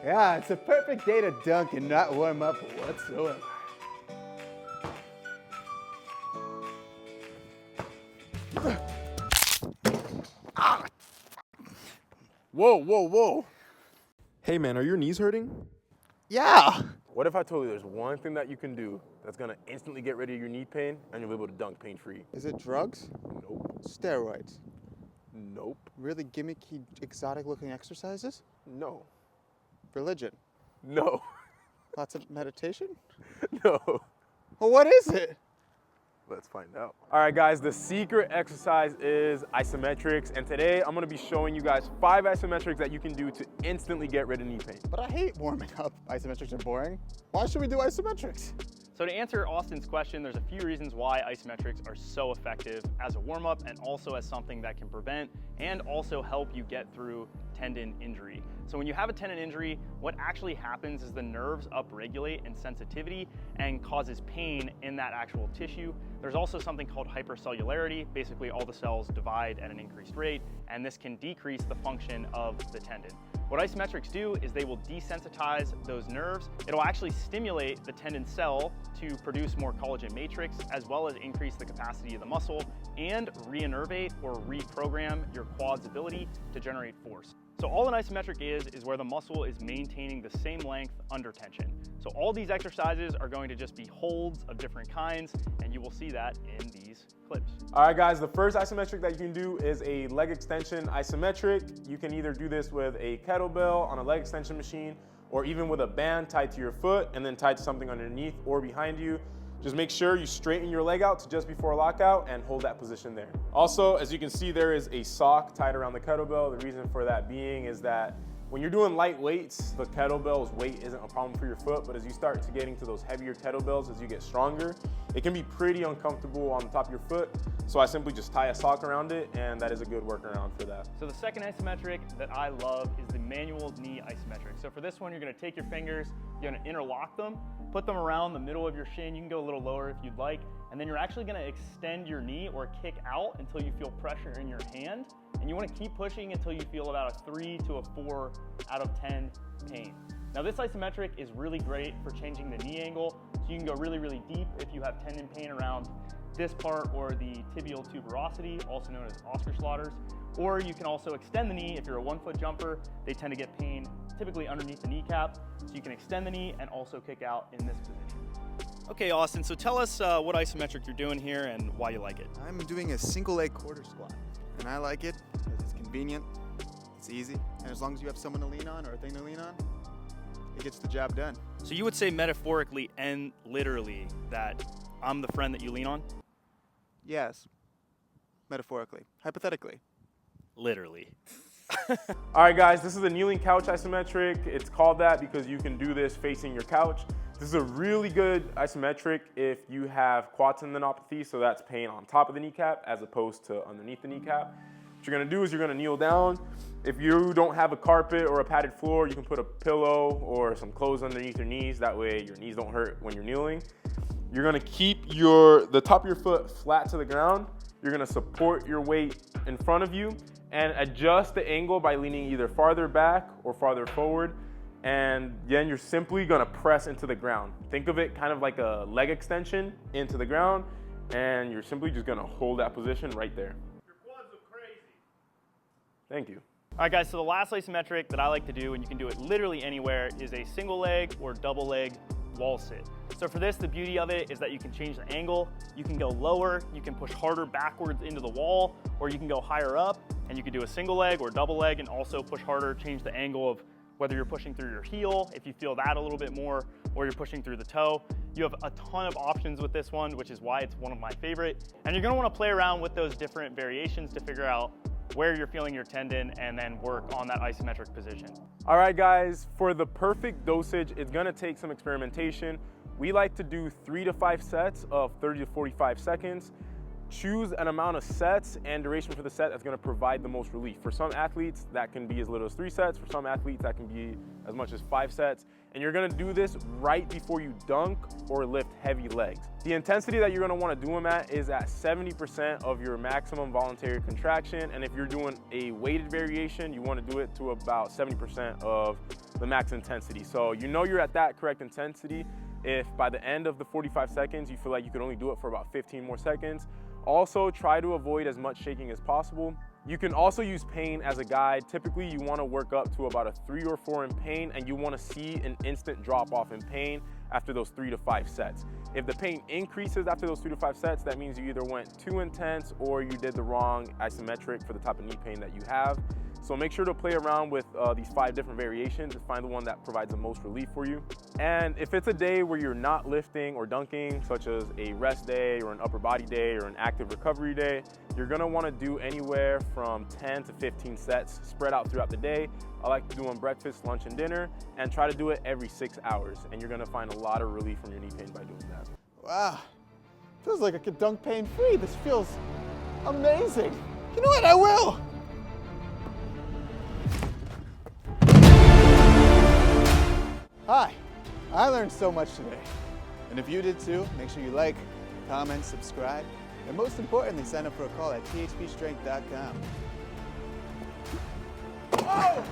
Yeah, it's a perfect day to dunk and not warm up whatsoever. Whoa, whoa, whoa. Hey man, are your knees hurting? Yeah. What if I told you there's one thing that you can do that's gonna instantly get rid of your knee pain and you'll be able to dunk pain-free? Is it drugs? Nope. Steroids? Nope. Really gimmicky, exotic-looking exercises? No. Religion? No. Lots of meditation? No. Well, what is it? Let's find out. All right, guys, the secret exercise is isometrics, and today I'm gonna be showing you guys 5 isometrics that you can do to instantly get rid of knee pain. But I hate warming up. Isometrics are boring. Why should we do isometrics? So to answer Austin's question, there's a few reasons why isometrics are so effective as a warm-up and also as something that can prevent and also help you get through tendon injury. So when you have a tendon injury, what actually happens is the nerves upregulate in sensitivity and causes pain in that actual tissue. There's also something called hypercellularity. Basically, all the cells divide at an increased rate, and this can decrease the function of the tendon. What isometrics do is they will desensitize those nerves. It'll actually stimulate the tendon cell to produce more collagen matrix, as well as increase the capacity of the muscle and reinnervate or reprogram your quad's ability to generate force. So all an isometric is where the muscle is maintaining the same length under tension. So all these exercises are going to just be holds of different kinds, and you will see that in these clips. All right, guys, the first isometric that you can do is a leg extension isometric. You can either do this with a kettlebell on a leg extension machine, or even with a band tied to your foot and then tied to something underneath or behind you. Just make sure you straighten your leg out to just before lockout and hold that position there. Also, as you can see, there is a sock tied around the kettlebell. The reason for that being is that when you're doing light weights, the kettlebell's weight isn't a problem for your foot, but as you start to getting to those heavier kettlebells, as you get stronger, it can be pretty uncomfortable on the top of your foot. So I simply just tie a sock around it, and that is a good workaround for that. So the second isometric that I love is the manual knee isometric. So for this one, you're gonna take your fingers, you're gonna interlock them, put them around the middle of your shin. You can go a little lower if you'd like. And then you're actually gonna extend your knee or kick out until you feel pressure in your hand. And you wanna keep pushing until you feel about a 3 to a 4 out of 10 pain. Now this isometric is really great for changing the knee angle. So you can go really, really deep if you have tendon pain around this part or the tibial tuberosity, also known as Osgood-Schlatter's. Or you can also extend the knee if you're a 1-foot jumper. They tend to get pain typically underneath the kneecap. So you can extend the knee and also kick out in this position. Okay, Austin, so tell us what isometric you're doing here and why you like it. I'm doing a single leg quarter squat, and I like it because it's convenient, it's easy, and as long as you have someone to lean on or a thing to lean on, it gets the job done. So you would say metaphorically and literally that I'm the friend that you lean on? Yes, metaphorically, hypothetically. Literally. All right, guys, this is a kneeling couch isometric. It's called that because you can do this facing your couch. This is a really good isometric if you have quad tendinopathy, so that's pain on top of the kneecap as opposed to underneath the kneecap. What you're gonna do is you're gonna kneel down. If you don't have a carpet or a padded floor, you can put a pillow or some clothes underneath your knees. That way your knees don't hurt when you're kneeling. You're gonna keep the top of your foot flat to the ground. You're gonna support your weight in front of you and adjust the angle by leaning either farther back or farther forward. And then you're simply gonna press into the ground. Think of it kind of like a leg extension into the ground, and you're simply just gonna hold that position right there. Your quads look crazy. Thank you. All right, guys, so the last isometric that I like to do, and you can do it literally anywhere, is a single leg or double leg wall sit. So for this, the beauty of it is that you can change the angle. You can go lower, you can push harder backwards into the wall, or you can go higher up, and you can do a single leg or double leg and also push harder, change the angle of whether you're pushing through your heel, if you feel that a little bit more, or you're pushing through the toe. You have a ton of options with this one, which is why it's one of my favorite. And you're gonna wanna play around with those different variations to figure out where you're feeling your tendon and then work on that isometric position. All right, guys, for the perfect dosage, it's gonna take some experimentation. We like to do 3 to 5 sets of 30 to 45 seconds. choose an amount of sets and duration for the set that's gonna provide the most relief. For some athletes, that can be as little as 3 sets. For some athletes, that can be as much as 5 sets. And you're gonna do this right before you dunk or lift heavy legs. The intensity that you're gonna wanna do them at is at 70% of your maximum voluntary contraction. And if you're doing a weighted variation, you wanna do it to about 70% of the max intensity. So you know you're at that correct intensity if by the end of the 45 seconds, you feel like you could only do it for about 15 more seconds. Also, try to avoid as much shaking as possible. You can also use pain as a guide. Typically, you want to work up to about a 3 or 4 in pain, and you want to see an instant drop off in pain after those 3 to 5 sets. If the pain increases after those 3 to 5 sets, that means you either went too intense or you did the wrong isometric for the type of knee pain that you have. So make sure to play around with these 5 different variations and find the one that provides the most relief for you. And if it's a day where you're not lifting or dunking, such as a rest day or an upper body day or an active recovery day, you're gonna wanna do anywhere from 10 to 15 sets spread out throughout the day. I like to do on breakfast, lunch, and dinner, and try to do it every 6 hours. And you're gonna find a lot of relief from your knee pain by doing that. Wow, feels like I could dunk pain-free. This feels amazing. You know what, I will. Hi, I learned so much today. And if you did too, make sure you like, comment, subscribe, and most importantly, sign up for a call at THPstrength.com. Oh!